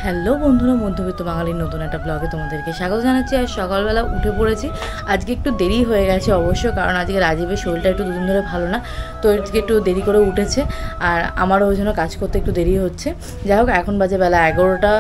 Hello বন্ধুরা, মধ্যবিত্ত বাঙালির নতুন একটা ব্লগে তোমাদেরকে স্বাগত জানাচ্ছি। আর সকালবেলা উঠে পড়েছি। আজকে একটু দেরি হয়ে গেছে অবশ্য, কারণ আজকে রাজীবের শরীরটা একটু দুদিন ধরে ভালো না, তো আজকে একটু দেরি করে উঠেছে। আর আমারও ওই জন্য কাজ করতে একটু দেরি হচ্ছে। যাই হোক, এখন বাজে বেলা 11টা,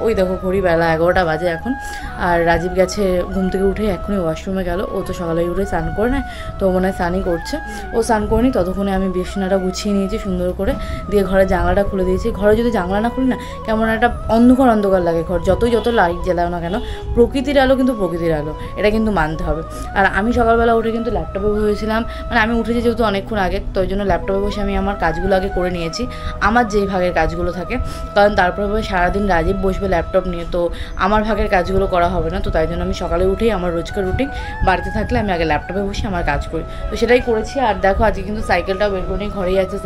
ওই দেখো ঘড়ি, বেলা 11টা বাজে এখন। আর রাজীব গেছে ঘুম থেকে উঠে এখনই ওয়াশরুমে গেল। ও তো সকালে উঠে স্নান করে নেয়, তো মনে হয় স্নানই করছে। ও স্নান করেনি, ততক্ষণে আমি বিছানাটা গুছিয়ে নিয়েছি সুন্দর করে, দিয়ে ঘরের জানলাটা খুলে দিয়েছি। ঘরে যদি জানলা না খুলি না, কেমন একটা অন্ধকার অন্ধকার লাগে ঘর, যত লাইট জ্বালাও না কেন। প্রকৃতির আলো কিন্তু প্রকৃতির আলো, এটা কিন্তু মানতে হবে। আর আমি সকালবেলা উঠে কিন্তু ল্যাপটপে বসেছিলাম, মানে আমি উঠেছি যেহেতু অনেকক্ষণ আগে, তো ওই জন্য ল্যাপটপে বসে আমি আমার কাজগুলো আগে করে নিয়েছি, আমার যেই ভাগের কাজগুলো থাকে। কারণ তারপরে সারাদিন রাজীব বসবে ল্যাপটপ নিয়ে, তো আমার ভাগের কাজগুলো করা হবে না। তো তাই জন্য আমি সকালে উঠেই আমার রোজকার রুটিন, বাড়িতে থাকলে আমি আগে ল্যাপটপে বসে আমার কাজ করি, তো সেটাই করেছি। আর দেখো আজকে কিন্তু সাইকেলটাও বের করে নিই, ঘরেই আছে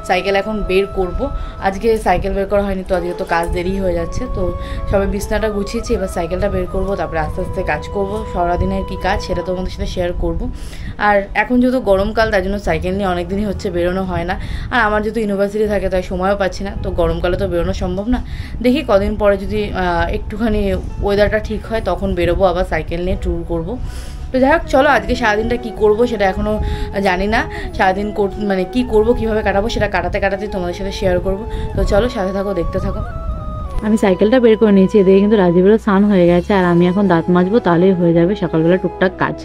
সাইকেল এখন বের করব। আজকে সাইকেল বের করা হয়নি, তো আজকে তো কাজ দেরি হয়ে যাচ্ছে। তো সবাই বিছনাটা গুছিয়েছি, এবার সাইকেলটা বের করবো, তারপরে আস্তে আস্তে কাজ করবো। সারাদিনের কী কাজ সেটা তোমাদের সাথে শেয়ার করব। আর এখন যেহেতু গরমকাল, তাই জন্য সাইকেল নিয়ে অনেক দিনই হচ্ছে বেরোনো হয় না। আর আমার যেহেতু ইউনিভার্সিটি থাকে, তাই সময়ও পাচ্ছি না, তো গরমকালে তো বেরোনো সম্ভব না। দেখি কদিন পরে যদি একটুখানি ওয়েদারটা ঠিক হয়, তখন বেরোবো আবার সাইকেল নিয়ে ট্যুর করবো। তো যাই হোক, চলো আজকে সারাদিনটা কী করবো সেটা এখনও জানি না। সারাদিন মানে কী করবো, কীভাবে কাটাবো, সেটা কাটাতে তোমাদের সাথে শেয়ার করবো। তো চলো সাথে থাকো, দেখতে থাকো। আমি সাইকেলটা বের করে নিয়েছি, এদিকে কিন্তু রাজীবেরও স্নান হয়ে গেছে। আর আমি এখন দাঁত মাজবো, তাহলেই হয়ে যাবে সকালবেলা টুকটাক কাজ।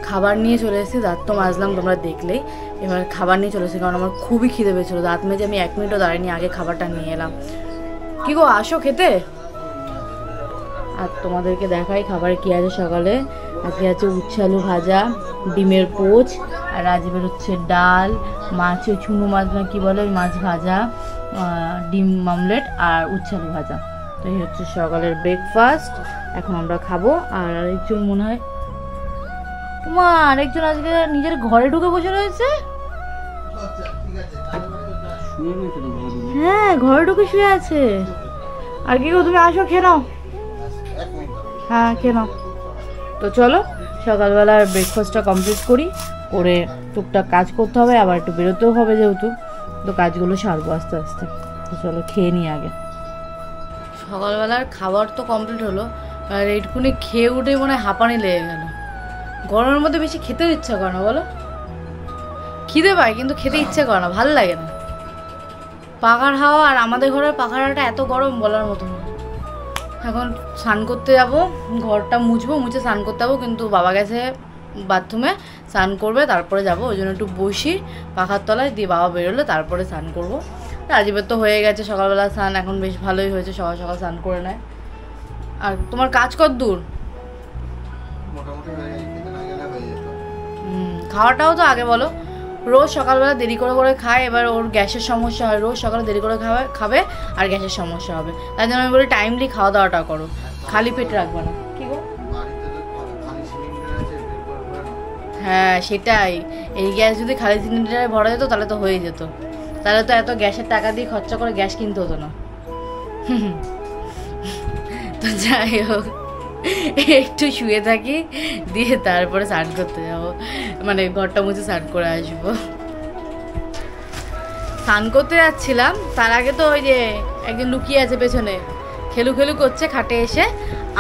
খাবার নিয়ে চলে এসেছি, দাঁত তো মাজলাম তোমরা দেখলেই। এবার খাবার নিয়ে চলে এসেছি, কারণ আমার খুবই খিদে পেয়েছিলো। দাঁত মেজে আমি 1 মিনিটও দাঁড়াইনি, আগে খাবারটা নিয়ে এলাম। কি গো, আসো খেতে। আর তোমাদেরকে দেখাই খাবারে কী আছে সকালে। আজকে আছে উচ্ছে আলু ভাজা, ডিমের পোচ, আর রাজীবের হচ্ছে ডাল, মাছ, ওই চুনো মাছ না কি বলে, ওই মাছ ভাজা, ডিম অমলেট আর উচ্ছে আলু ভাজা। তো এই হচ্ছে সকালের ব্রেকফাস্ট। এখন আমরা খাবো। আর আরেকজন মনে হয়, মা আরেকজন আজকে নিজের ঘরে ঢুকে বসে রয়েছে। হ্যাঁ, ঘরে ঢুকে শুয়ে আছে। আর কি গো, তুমি আসো, খেয়ে নাও। হ্যাঁ, খেয়ে নাও। তো চলো সকালবেলার ব্রেকফাস্টটা কমপ্লিট করি, করে টুকটাক কাজ করতে হবে, আবার একটু বেরোতেও হবে যেহেতু, তো কাজগুলো সারবো আস্তে আস্তে। তো চলো খেয়ে নিই আগে। সকালবেলার খাবার তো কমপ্লিট হলো, আর এইটুকুনি খেয়ে উঠেই মনে হয় হাঁপানি লেগে গেল। গরমের মধ্যে বেশি খেতেও ইচ্ছা করে না, বলো। খিদে পায় কিন্তু খেতে ইচ্ছে করে না, ভালো লাগে না। পাখার হাওয়া, আর আমাদের ঘরের পাখার হাওয়াটা এত গরম বলার মতো না। এখন স্নান করতে যাবো, ঘরটা মুছবো, মুছে স্নান করতে যাবো, কিন্তু বাবা গেছে বাথরুমে, স্নান করবে তারপরে যাবো। ওই জন্য একটু বসি পাখার তলায়, দিয়ে বাবা বেরোলে তারপরে স্নান করবো। রাজীবের তো হয়ে গেছে সকালবেলা স্নান, এখন বেশ ভালোই হয়েছে, সকাল সকাল স্নান করে নেয়। আর তোমার কাজ কত দূর? খাওয়াটাও তো আগে বলো। রোজ সকালবেলা দেরি করে করে খায়, এবার ওর গ্যাসের সমস্যা হয়, রোজ সকালে দেরি করে খাবে আর গ্যাসের সমস্যা হবে। তাই জন্য আমি বলি টাইমলি খাওয়া দাওয়াটা করো, খালি পেট রাখবে না। কি গো? হ্যাঁ সেটাই, এই গ্যাস যদি খালি সিলিন্ডারে ভরা যেত তাহলে তো হয়ে যেত, তাহলে তো এত গ্যাসের টাকা দিয়ে খরচা করে গ্যাস কিনতে হতো না। তো যাই হোক, একটু শুয়ে থাকি, দিয়ে তারপরে স্নান করতে যাবো, মানে ঘরটা মুছে স্নান করে আসবো। স্নান করতে যাচ্ছিলাম, তার আগে তো ওই যে একজন লুকিয়ে আছে পেছনে, খেলু করছে খাটে এসে।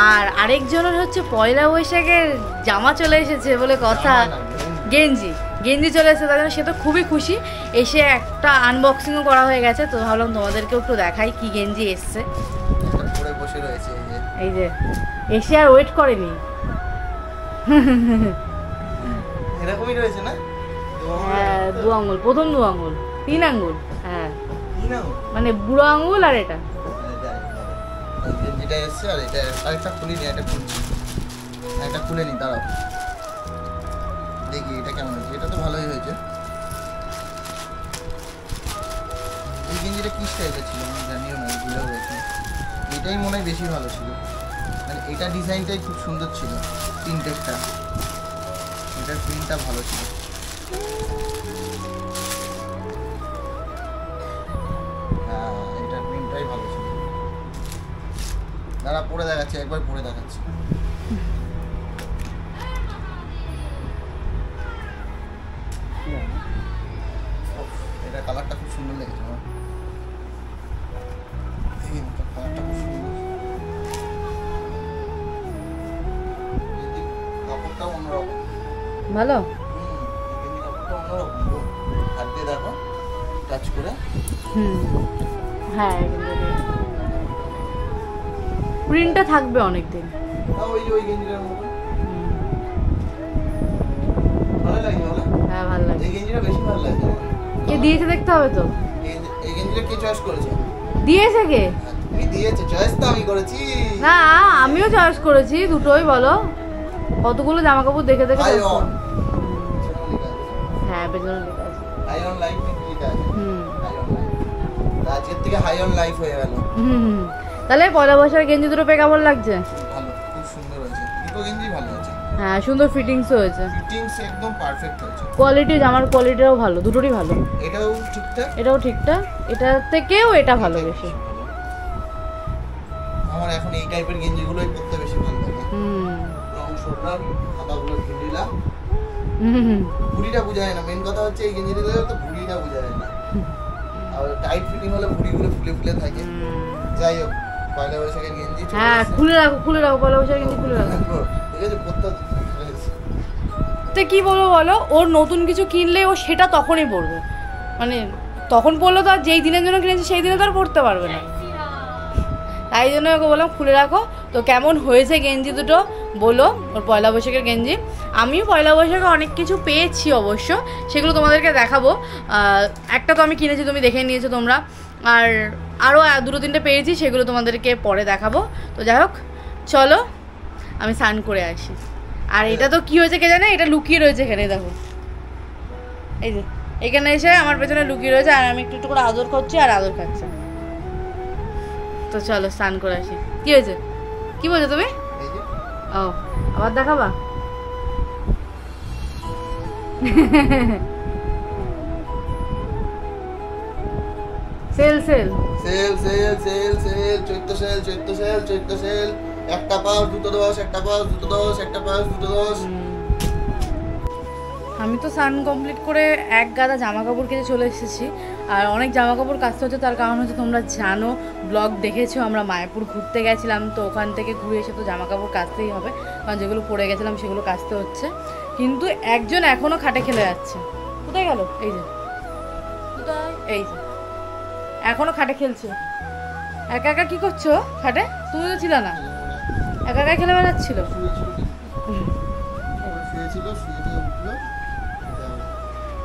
আর আরেকজনের হচ্ছে পয়লা বৈশাখের জামা চলে এসেছে বলে কথা, গেঞ্জি চলে এসেছে, তার জন্য সে তো খুবই খুশি। এসে একটা আনবক্সিংও করা হয়ে গেছে, তো ভাবলাম তোমাদেরকেও একটু দেখাই কি গেঞ্জি এসছে। এই যে এসে আর ওয়েট করেনি, এরকমই রয়েছে না? হ্যাঁ, 2 আঙ্গুল, প্রথম 2 আঙ্গুল, 3 আঙ্গুল, হ্যাঁ মানে বুড়ো আঙ্গুল। আর এটা যেটা এসছে, আর এটা আরেকটা খুলিনি, এটা খুলছি, এটা খুলে নি, দাঁড়াও দেখি এটা কেমন হয়েছে। এটা তো ভালোই হয়েছে। এই গেঞ্জিটা কি স্টাইলের ছিল আমি জানিও না, ভুলেও গেছি। এটাই মনে হয় বেশি ভালো ছিল, মানে এটা ডিজাইনটাই খুব সুন্দর ছিল, প্রিন্টেডটা, এটার প্রিন্টটা ভালো ছিল। হ্যাঁ, এটার প্রিন্টটাই ভালো ছিল। দাঁড়া পরে দেখাচ্ছি, একবার পরে দেখাচ্ছি। কাপড়টা অন্যরকম। ভালো? এই গেঞ্জি কাপড়টা অন্যরকম গো। হাত দিয়ে দেখো, টাচ করে। হ্যাঁ, প্রিন্টটা থাকবে অনেকদিন। ওই গেঞ্জিটার মতো ভালো লাগে। হ্যাঁ, ভালো লাগে। এই গেঞ্জিটা বেশি ভালো লাগে। কে দিয়েছে দেখতে হবে তো। এই গেঞ্জিটা কে চয়েস করেছে? দিয়েছে কে? তুমি দিয়েছো, চয়েস তো আমি করেছি। না, আমিও চয়েস করেছি, দুটোই বলো। কতগুলো জামা কাপড় দেখে দেখে। হ্যাঁ, পেছনে লেখা আছে হাই অন লাইফ লেখা আছে। High on life. আজকের থেকে হাই অন লাইফ হয়ে গেল। তাহলে পয়লা বৈশাখের গেঞ্জি দুটো পেয়ে কেমন লাগছে? ভালো, খুব সুন্দর হয়েছে। দুটো গেঞ্জি ভালো আছে। হ্যাঁ, সুন্দর ফিটিংসও হয়েছে। ফিটিংস একদম পারফেক্ট হয়েছে। কোয়ালিটি, জামার কোয়ালিটিও ভালো, দুটোরই ভালো। এটাও ঠিকঠাক, এটাও ঠিকঠাক, এটার থেকেও এটা ভালো বেশি। আমার এখন এই টাইপের গেঞ্জিগুলোই পরতে বেশি ভালো লাগে। লং শোল্ডার, হাতাগুলো ঢিলা। ভুঁড়িটা বোঝা যায় না, মেন কথা হচ্ছে এই গেঞ্জিটাতে তো ভুঁড়িটা বোঝা যায় না। আর টাইট ফিটিং হলে ভুঁড়িগুলো ফুলে ফুলে থাকে। যাই হোক, পয়লা বৈশাখের গেঞ্জি। হ্যাঁ, খুলে রাখো পয়লা বৈশাখের গেঞ্জি খুলে রাখো। ঠিক আছে, পরতে তো কি বলবো বলো, ওর নতুন কিছু কিনলে ও সেটা তখনই পরবে, মানে তখন পরলে তো আর যেই দিনের জন্য কিনেছি সেই দিনে তো আর পরতে পারবে না। তাই জন্য ওকে বললাম খুলে রাখো। তো কেমন হয়েছে গেঞ্জি দুটো বলো, ওর পয়লা বৈশাখের গেঞ্জি। আমিও পয়লা বৈশাখে অনেক কিছু পেয়েছি অবশ্য, সেগুলো তোমাদেরকে দেখাবো। একটা তো আমি কিনেছি, তুমি দেখে নিয়েছো তোমরা, আর আরও দুটো তিনটে পেয়েছি, সেগুলো তোমাদেরকে পরে দেখাবো। তো যাই হোক, চলো আমি স্নান করে আসি। আর এটা তো কি হয়েছে কে জানে, এটা লুকিয়ে রয়েছে এখানে, দেখো এই যে এখানে এসে আমার পেছনে লুকিয়ে রয়েছে, আর আমি একটু একটু করে আদর করছি আর আদর খাচ্ছি। তো চলো স্নান করে আসি। কি হয়েছে, কি বলছো তুমি? ও, আবার দেখাবা? Sale sale sale sale sale sale, Chaitra sale, Chaitra sale, Chaitra sale. একটা পাউচ দুটো 10, একটা পাউচ দুটো 10, একটা পাউচ দুটো 10। আমি তো স্নান কমপ্লিট করে এক গাদা জামা কাপড় কেটে চলে এসেছি। আর অনেক জামা কাপড় কাচতে হচ্ছে, তার কারণ হচ্ছে তোমরা জানো, ব্লগ দেখেছো, আমরা মায়াপুর ঘুরতে গেছিলাম। তো ওখান থেকে ঘুরে এসে তো জামা কাপড় কাচতেই হবে, কারণ যেগুলো পরে গেছিলাম সেগুলো কাচতে হচ্ছে। কিন্তু একজন এখনও খাটে খেলে যাচ্ছে। কোথায় গেল? এই যে কোথায়, এই যে এখনও খাটে খেলছে। একা একা কি করছো খাটে? তুমি তো ছিল না, একা একা খেলে বেড়াচ্ছিল।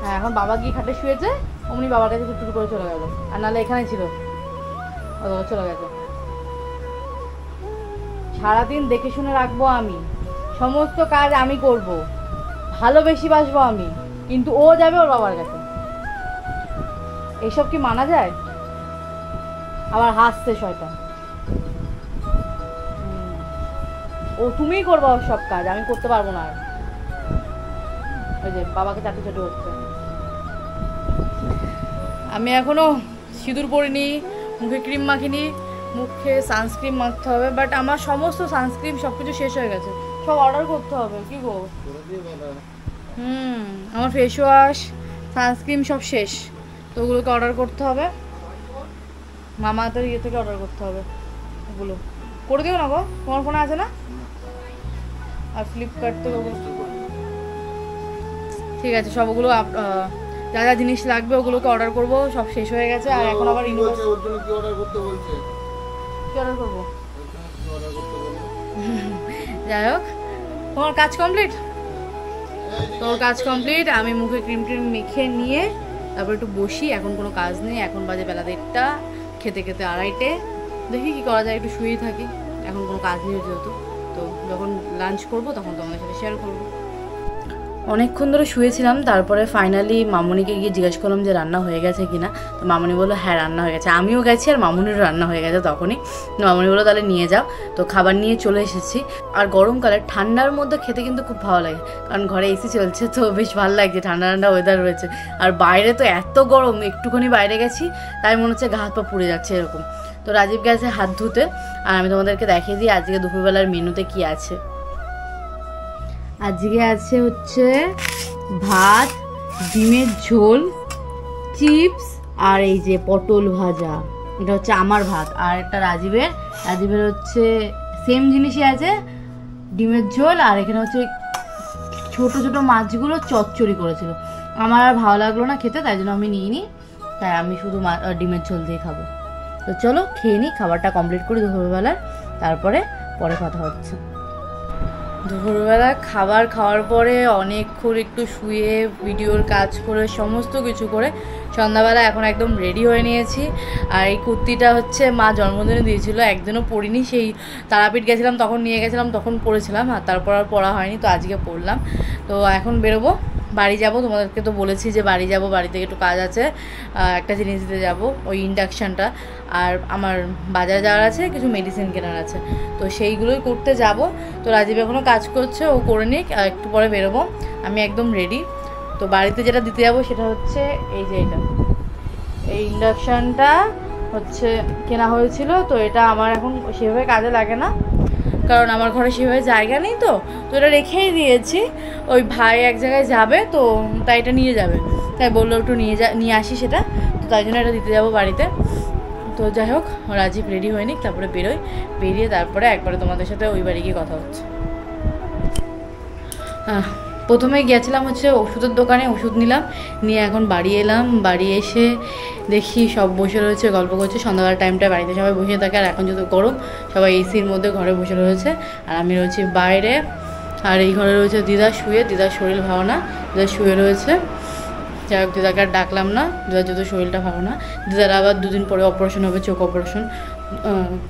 হ্যাঁ, এখন বাবা গিয়ে খাটে শুয়েছে, অমনি বাবার কাছে টুকটুক করে চলে গেল, আর নাহলে এখানে ছিল, চলে গেছে। সারাদিন দেখে শুনে রাখবো আমি, সমস্ত কাজ আমি করব, ভালোবেসে বাসবো আমি, কিন্তু ও যাবে ওর বাবার কাছে। এইসব কি মানা যায়? আবার হাসছে শয়তান। ও তুমিই করবা ওর সব কাজ, আমি করতে পারবো না। আর ওই যে বাবাকে চাটু চাটু হচ্ছে। আমি এখনো সিঁদুর পরিনি, মুখে ক্রিম মাখিনি, মুখে সানস্ক্রিন মাখতে হবে, বাট আমার সমস্ত সানস্ক্রিন সব কিছু শেষ হয়ে গেছে, সব অর্ডার করতে হবে। কি গো? আমার ফেস ওয়াশ সানস্ক্রিন সব শেষ, তো ওগুলোকে অর্ডার করতে হবে। মামাদের ইয়ে থেকে অর্ডার করতে হবে, ওগুলো করে দিও না গো, তোমার ফোনে আছে না? আর ফ্লিপকার্ট থেকে ঠিক আছে, সবগুলো যা যা জিনিস লাগবে ওগুলোকে অর্ডার করব, সব শেষ হয়ে গেছে। আর এখন আবার কি অর্ডার করতে বলছে? কি অর্ডার করবো? যাই হোক, তোমার কাজ কমপ্লিট? তোর কাজ কমপ্লিট। আমি মুখে ক্রিম ট্রিম মেখে নিয়ে তারপর একটু বসি, এখন কোনো কাজ নেই। এখন বাজে বেলা 1:30, খেতে খেতে 2:30। দেখি কি করা যায়, একটু শুয়েই থাকি, এখন কোনো কাজ নেই যেহেতু। তো যখন লাঞ্চ করবো তখন তোমাদের সাথে শেয়ার করবো। অনেকক্ষণ ধরে শুয়েছিলাম, তারপরে ফাইনালি মামুনিকে গিয়ে জিজ্ঞেস করলাম যে রান্না হয়ে গেছে কিনা। তো মামুনি বললো হ্যাঁ রান্না হয়ে গেছে। আমিও গেছি আর মামুনিরও রান্না হয়ে গেছে তখনই। মামুনি বললো তাহলে নিয়ে যাও। তো খাবার নিয়ে চলে এসেছি। আর গরমকালে ঠান্ডার মধ্যে খেতে কিন্তু খুব ভালো লাগে, কারণ ঘরে এসি চলছে, তো বেশ ভালো লাগছে, ঠান্ডা ঠান্ডা ওয়েদার রয়েছে। আর বাইরে তো এত গরম, একটুখানি বাইরে গেছি তাই মনে হচ্ছে গা হাত পা পুড়ে যাচ্ছে এরকম। তো রাজীব গেছে হাত ধুতে, আর আমি তোমাদেরকে দেখিয়ে দিই আজকে দুপুরবেলার মেনুতে কি আছে। আজকে আছে হচ্ছে ভাত, ডিমের ঝোল, চিপস, আর এই যে পটল ভাজা। এটা হচ্ছে আমার ভাত। আর একটা রাজীবের হচ্ছে সেম জিনিসই আছে, ডিমের ঝোল, আর এখানে হচ্ছে ছোট ছোট মাছগুলো চচ্চড়ি করেছিল। আমার আর ভালো লাগলো না খেতে, তাই জন্য আমি নিইনি। তাই আমি শুধু ডিমের ঝোল দিয়ে খাবো। তো চলো খেয়ে নিই, খাবারটা কমপ্লিট করি দুপুরবেলার, তারপরে কথা হচ্ছে। দুপুরবেলা খাবার খাওয়ার পরে অনেকক্ষণ একটু শুয়ে ভিডিওর কাজ করে সমস্ত কিছু করে সন্ধ্যাবেলা এখন একদম রেডি হয়ে নিয়েছি। আর এই কুর্তিটা হচ্ছে মা জন্মদিনে দিয়েছিল, একদিনও পরিনি। সেই তারাপীঠ গেছিলাম তখন নিয়ে গেছিলাম, তখন পরেছিলাম, আর তারপর আর পরা হয়নি। তো আজকে পরলাম। তো এখন বেরোবো, বাড়ি যাব। তোমাদেরকে তো বলেছি যে বাড়ি যাব, বাড়ি থেকে একটু কাজ আছে, একটা জিনিস দিতে যাব, ওই ইন্ডাকশানটা। আর আমার বাজারে যাওয়ার আছে, কিছু মেডিসিন কেনার আছে, তো সেইগুলোই করতে যাব। তো রাজীব এখনও কাজ করছে, ও করে নিক, একটু পরে বেরোবো। আমি একদম রেডি। তো বাড়িতে যেটা দিতে যাব সেটা হচ্ছে এই যে এটা, এই ইন্ডাকশানটা হচ্ছে কেনা হয়েছিল। তো এটা আমার এখন সেভাবে কাজে লাগে না, কারণ আমার ঘরে সেভাবে জায়গা নেই। তো এটা রেখেই দিয়েছি। ওই ভাই এক জায়গায় যাবে, তো তাই এটা নিয়ে যাবে, তাই বললো একটু নিয়ে আসি সেটা। তো তাই জন্য এটা দিতে যাবো বাড়িতে। তো যাই হোক, রাজীব রেডি হয়নি, তারপরে বেরিয়ে তারপরে একবারে তোমাদের সাথে ওই বাড়ি গিয়ে কথা হচ্ছে। প্রথমে গিয়েছিলাম হচ্ছে ওষুধের দোকানে, ওষুধ নিলাম, নিয়ে এখন বাড়ি এলাম। বাড়ি এসে দেখি সব বসে রয়েছে, গল্প করছে। সন্ধ্যাবেলার টাইমটা বাড়িতে সবাই বসে থাকে, আর এখন যেহেতু গরম সবাই এসির মধ্যে ঘরে বসে রয়েছে, আর আমি রয়েছি বাইরে। আর এই ঘরে রয়েছে দিদা শুয়ে, দিদার শরীর ভালো না, দিদা শুয়ে রয়েছে। যাই হোক, দিদাকে আর ডাকলাম না, দিদার যেহেতু শরীরটা ভালো না। দিদার আবার 2 দিন পরে অপারেশন হবে, চোখ অপারেশন,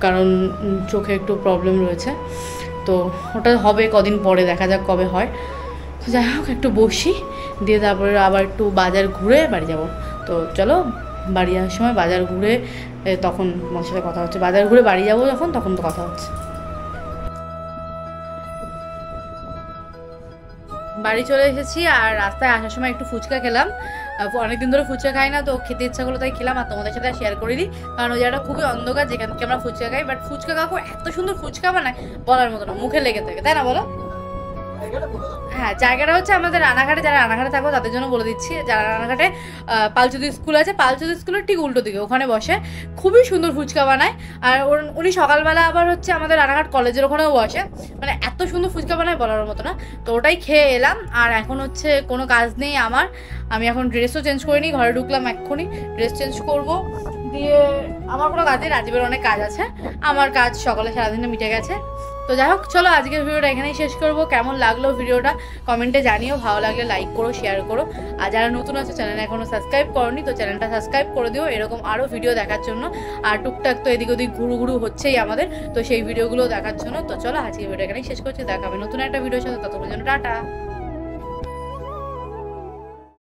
কারণ চোখে একটু প্রবলেম রয়েছে। তো ওটা হবে কদিন পরে, দেখা যাক কবে হয়। তো যাই হোক, একটু বসি, দিয়ে তারপরে আবার একটু বাজার ঘুরে বাড়ি যাব। তো চলো, বাড়ি যাওয়ার সময় বাজার ঘুরে তখন আমার সাথে কথা হচ্ছে। বাজার ঘুরে বাড়ি যাবো যখন, তখন তো কথা হচ্ছে। বাড়ি চলে এসেছি, আর রাস্তায় আসার সময় একটু ফুচকা খেলাম। অনেকদিন ধরে ফুচকা খাই না, তো খেতে ইচ্ছা করলো তাই খেলাম। আর তোমাদের সাথে শেয়ার করে দিই, কারণ ওই জায়গাটা খুবই অন্ধকার যেখান থেকে আমরা ফুচকা খাই। বাট ফুচকা কাকু এত সুন্দর ফুচকা বানায়, বলার মতো না, মুখে লেগে থাকে, তাই না বলো? হ্যাঁ, জায়গাটা হচ্ছে আমাদের রানাঘাটে। যারা রানাঘাটে থাকো তাদের জন্য বলে দিচ্ছি, যারা রানাঘাটে পালচুদি স্কুল আছে, পালচুদি স্কুলের ঠিক উল্টো দিকে ওখানে বসে, খুবই সুন্দর ফুচকা বানায়। আর উনি সকালবেলা আবার হচ্ছে আমাদের রানাঘাট কলেজের ওখানেও বসে, মানে এত সুন্দর ফুচকা বানায় বলার মতো না। তো ওটাই খেয়ে এলাম। আর এখন হচ্ছে কোনো কাজ নেই আমার, আমি এখন ড্রেসও চেঞ্জ করে নিই, ঘরে ঢুকলাম এক্ষুনি, ড্রেস চেঞ্জ করবো, দিয়ে আমার কোনো কাজে, রাজীবের অনেক কাজ আছে, আমার কাজ সকালে সারাদিনে মিটে গেছে। তো যাই হোক, চলো আজকের ভিডিওটা এখানেই শেষ করবো। কেমন লাগলো ভিডিওটা কমেন্টে জানিও, ভালো লাগলে লাইক করো, শেয়ার করো। আর যারা নতুন আছে চ্যানেলে এখনও সাবস্ক্রাইব করোনি, তো চ্যানেলটা সাবস্ক্রাইব করে দিও এরকম আরও ভিডিও দেখার জন্য। আর টুকটাক তো এদিক ওদিক ঘুরু হচ্ছেই আমাদের, তো সেই ভিডিওগুলো দেখার জন্য। তো চলো আজকের ভিডিও এখানেই শেষ করছি, দেখাবে নতুন একটা ভিডিওর সাথে, ততক্ষণ জন্য টাটা।